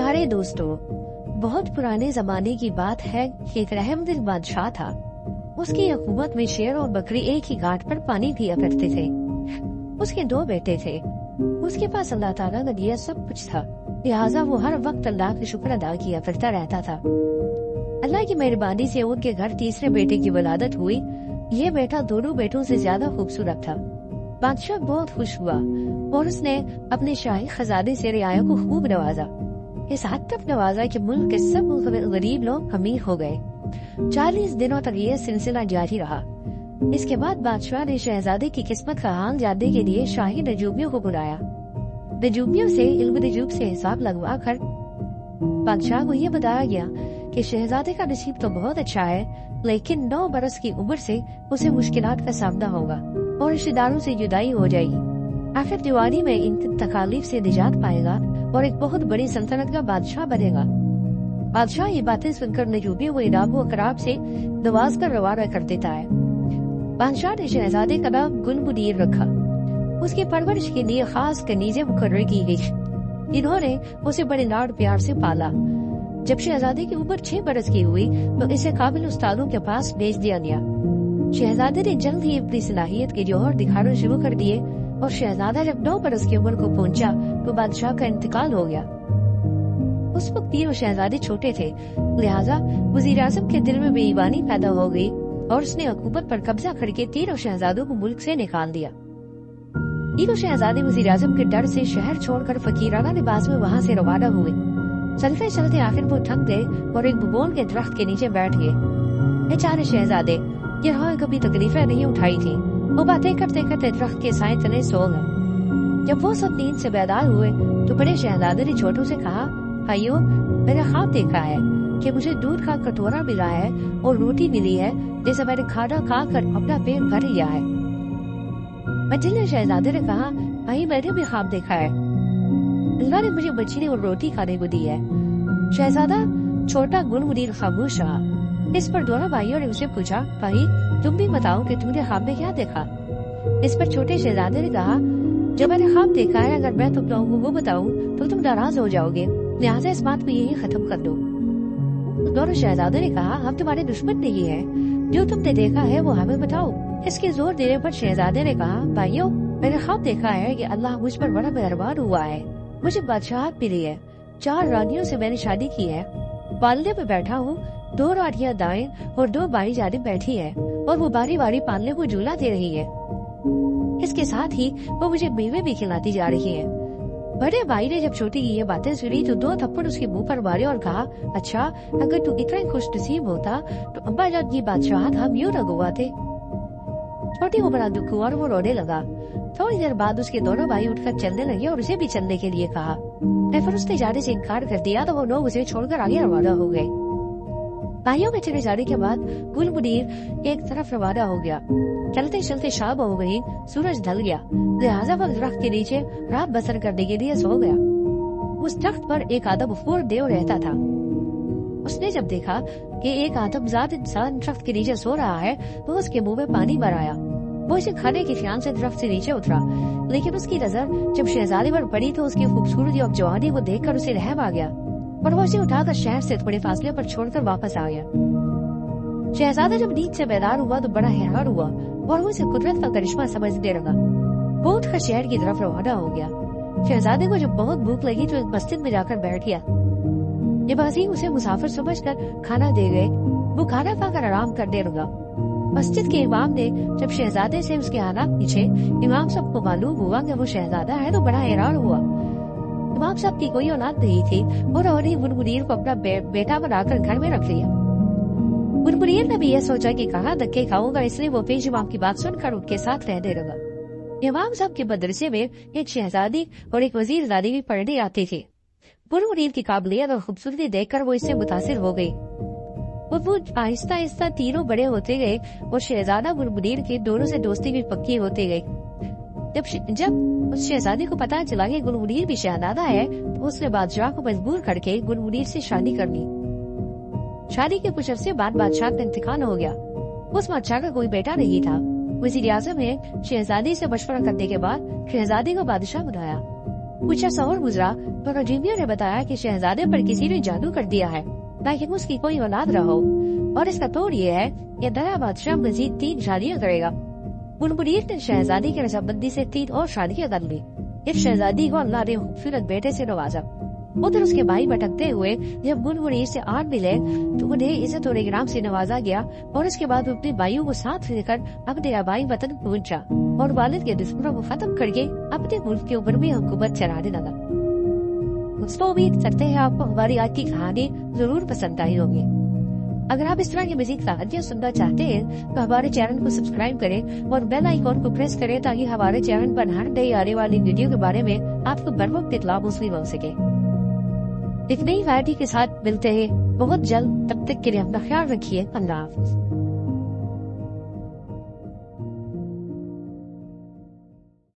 پیارے دوستو، بہت پرانے زمانے کی بات ہے کہ ایک رحم دل بادشاہ تھا۔ اس کی حکومت میں شیر اور بکری ایک ہی گھاٹ پر پانی پیا کرتے تھے۔ اس کے 2 بیٹے تھے۔ اس کے پاس اللہ تعالیٰ کا دیا سب کچھ تھا، لہٰذا وہ ہر وقت اللہ کا شکر ادا کیا کرتا رہتا تھا۔ اللہ کی مہربانی سے ان کے گھر تیسرے بیٹے کی ولادت ہوئی۔ یہ بیٹا دونوں بیٹوں سے زیادہ خوبصورت تھا۔ بادشاہ بہت خوش ہوا اور اس نے اپنے شاہی خزانے سے رعایا کو خوب نوازا، اس حد تک نوازا کہ ملک کے سب غریب لوگ امیر ہو گئے۔ 40 دنوں تک یہ سلسلہ جاری رہا۔ اس کے بعد بادشاہ نے شہزادے کی قسمت کا حال جاننے کے لیے شاہی نجومیوں کو بلایا۔ نجومیوں سے علم نجوم سے حساب لگوا کر بادشاہ کو یہ بتایا گیا کہ شہزادے کا نصیب تو بہت اچھا ہے، لیکن 9 برس کی عمر سے اسے مشکلات کا سامنا ہوگا اور رشتہ داروں سے جدائی ہو جائے گی۔ آخر دیوانی میں ان تکالیف سے نجات پائے گا اور ایک بہت بڑی سلطنت کا بادشاہ بنے گا۔ بادشاہ یہ باتیں سن کر نجومیوں کو انعام و اکرام سے نواز کر روانہ کر دیتا ہے۔ بادشاہ نے شہزادے کا نام گل منیر رکھا۔ اس کی پرورش کے لیے خاص کنیزیں مقرر کی گئی۔ انہوں نے اسے بڑے لاڈ پیار سے پالا۔ جب شہزادے کی عمر 6 برس کی ہوئی تو اسے قابل استادوں کے پاس بھیج دیا گیا۔ شہزادے نے جلد ہی اپنی صلاحیت کے جوہر دکھانا شروع کر دیے اور شہزادہ جب 9 برس کی عمر کو پہنچا تو بادشاہ کا انتقال ہو گیا۔ اس وقت تینوں شہزادے چھوٹے تھے، لہٰذا وزیر اعظم کے دل میں بے ایمانی پیدا ہو گئی اور اس نے حکومت پر قبضہ کر کے تینوں شہزادوں کو ملک سے نکال دیا۔ تینوں شہزادے وزیر اعظم کے ڈر سے شہر چھوڑ کر فقیرانہ لباس میں وہاں سے روانہ ہوئے۔ چلتے چلتے آخر وہ تھک گئے اور ایک ببول کے درخت کے نیچے بیٹھ گئے۔ بیچارے شہزادے جنہوں نے کبھی تکلیفیں نہیں اٹھائی تھی، وہ باتیں کرتے کرتے درخت کے سائے تلے سو گئے۔ جب وہ سب نیند سے بیدار ہوئے تو بڑے شہزادے نے چھوٹوں سے کہا، بھائیو، میں نے خواب دیکھا ہے کہ مجھے دودھ کا کٹورا ملا ہے اور روٹی ملی ہے جیسے میں نے کھانا کھا کر اپنا پیٹ بھر لیا ہے۔ مجھے شہزادے نے کہا، بھائی میں نے بھی خواب دیکھا ہے، اللہ نے مجھے مچھلی اور روٹی کھانے کو دی ہے۔ شہزادہ چھوٹا گل منیر خاموش رہا۔ اس پر دونوں بھائیوں نے اسے پوچھا، بھائی تم بھی بتاؤ کہ تم نے خواب میں کیا دیکھا؟ اس پر چھوٹے شہزادے نے کہا، جو میں نے خواب دیکھا ہے اگر میں تم لوگوں کو وہ بتاؤں تو تم ناراض ہو جاؤ گے، لہٰذا اس بات کو یہی ختم کر دو۔ دونوں شہزادوں نے کہا، ہم تمہارے دشمن نہیں ہیں، جو تم نے دیکھا ہے وہ ہمیں بتاؤ۔ اس کے زور دینے پر شہزادے نے کہا، بھائیو میں نے خواب دیکھا ہے کہ اللہ مجھ پر بڑا مہربان ہوا ہے، مجھے بادشاہت ملی ہے، 4 رانیوں سے میں نے شادی کی ہے، پالنے میں بیٹھا ہوں، 2 رانیاں دائیں اور 2 بائیں جانب بیٹھی ہیں اور وہ باری باری پالنے کو جھولا دے رہی ہے۔ اس کے ساتھ ہی وہ مجھے میوے بھی کھلاتی جا رہی ہیں۔ بڑے بھائی نے جب چھوٹی کی یہ باتیں سنی تو 2 تھپڑ اس کے منہ پر مارے اور کہا، اچھا اگر تو اتنا خوش نصیب ہوتا تو ابا جان کی بادشاہت ہم یوں نہ گواتے۔ چھوٹی کو بڑا دکھ ہوا اور وہ رونے لگا۔ تھوڑی دیر بعد اس کے دونوں بھائی اٹھ کر چلنے لگے اور اسے بھی چلنے کے لیے کہا، پھر اس نے جانے سے انکار کر دیا تو وہ لوگ اسے چھوڑ کر آگے روانہ ہو گئے۔ بھائیوں کے چلے جانے کے بعد گل منیر ایک طرف روانہ ہو گیا۔ چلتے چلتے شام ہو گئی، سورج ڈھل گیا، لہٰذا وہ درخت کے نیچے رات بسر کرنے کے لیے سو گیا۔ اس درخت پر ایک آدم غفور دیو رہتا تھا۔ اس نے جب دیکھا کہ ایک آدم ذات انسان درخت کے نیچے سو رہا ہے تو اس کے منہ میں پانی بھر آیا۔ وہ اسے کھانے کے خیال سے درخت سے نیچے اترا، لیکن اس کی نظر جب شہزادے پر پڑی تو اس کی خوبصورتی اور جوانی کو دیکھ کر اسے رحم آ گیا اور وہ اسے اٹھا کر شہر سے تھوڑے فاصلے پر چھوڑ کر واپس آ گیا۔ شہزادہ جب نیند سے بیدار ہوا تو بڑا حیران ہوا اور وہ اسے قدرت کا کرشمہ سمجھنے لگا۔ وہ اٹھ کر شہر کی طرف روانہ ہو گیا۔ شہزادے کو جب بہت بھوک لگی تو ایک مسجد میں جا کر بیٹھ گیا۔ نمازی اسے مسافر سمجھ کر کھانا دے گئے۔ وہ کھانا کھا کر آرام کرنے لگا۔ مسجد کے امام نے جب شہزادے سے اس کے حالات پوچھے، امام صاحب کو معلوم ہوا کہ وہ شہزادہ ہے تو بڑا حیران ہوا۔ امام صاحب کی کوئی اولاد نہیں تھی اور انہوں نے گل منیر کو اپنا بیٹا بنا کر گھر میں رکھ لیا۔ گل منیر نے بھی یہ سوچا کہ کہاں دھکے کھاؤں گا، اس لیے وہ پیش امام کی بات سن کر ان کے ساتھ رہنے لگا۔ امام صاحب کے مدرسے میں ایک شہزادی اور ایک وزیر زادی بھی پڑھنے آتے تھے۔ گل منیر کی قابلیت اور خوبصورتی دیکھ کر وہ اس سے متاثر ہو گئی۔ وہ آہستہ آہستہ تینوں بڑے ہوتے گئے اور شہزادہ گل منیر کے دونوں سے دوستی بھی پکی ہوتے گئی۔ جب اس شہزادی کو پتا چلا کہ گل منیر بھی شہزادہ ہے تو اس نے بادشاہ کو مجبور کر کے گل منیر سے شادی کر لی۔ شادی کے کچھ عرصے بعد بادشاہ کا انتقال ہو گیا۔ اس بادشاہ کا کوئی بیٹا نہیں تھا۔ وزیر اعظم نے شہزادی سے مشورہ کرنے کے بعد شہزادی کو بادشاہ بنایا۔ کچھ عرصہ اور گزرا تو رجیمیو نے بتایا کہ شہزادے پر کسی نے جادو کر دیا ہے تاکہ اس کی کوئی اولاد نہ ہو، اور اس کا طور یہ ہے کہ دریا بادشاہ مزید 3 شادیاں کرے گا۔ بلبلیر نے شہزادی کی رضامندی سے 3 اور شادیاں کر لی۔ اس شہزادی کو اللہ نے خوبصورت بیٹے سے نوازا۔ ادھر اس کے بھائی بھٹکتے ہوئے جب بلبلیر سے آڑ ملے تو انہیں عزت اور اکرام سے نوازا گیا، اور اس کے بعد وہ اپنے بھائیوں کو ساتھ لے کر اپنے آبائی وطن پہنچا اور والد کے دشمنوں کو ختم کر کے اپنے ملک کے اوپر بھی حکومت چلانے لگا۔ دوستوں، امید کرتے ہیں آپ کو ہماری آج کی کہانی ضرور پسند آئی ہوگی۔ اگر آپ اس طرح کی مزید کہانیاں سننا چاہتے ہیں تو ہمارے چینل کو سبسکرائب کریں اور بیل آئیکن کو پریس کریں تاکہ ہمارے چینل پر ہر نئی آنے والی ویڈیو کے بارے میں آپ کو بر وقت اطلاع موصول ہو سکے۔ ایک نئی ویڈیو کے ساتھ ملتے ہیں بہت جلد، تب تک کے لیے اپنا خیال رکھیے۔ اللہ حافظ۔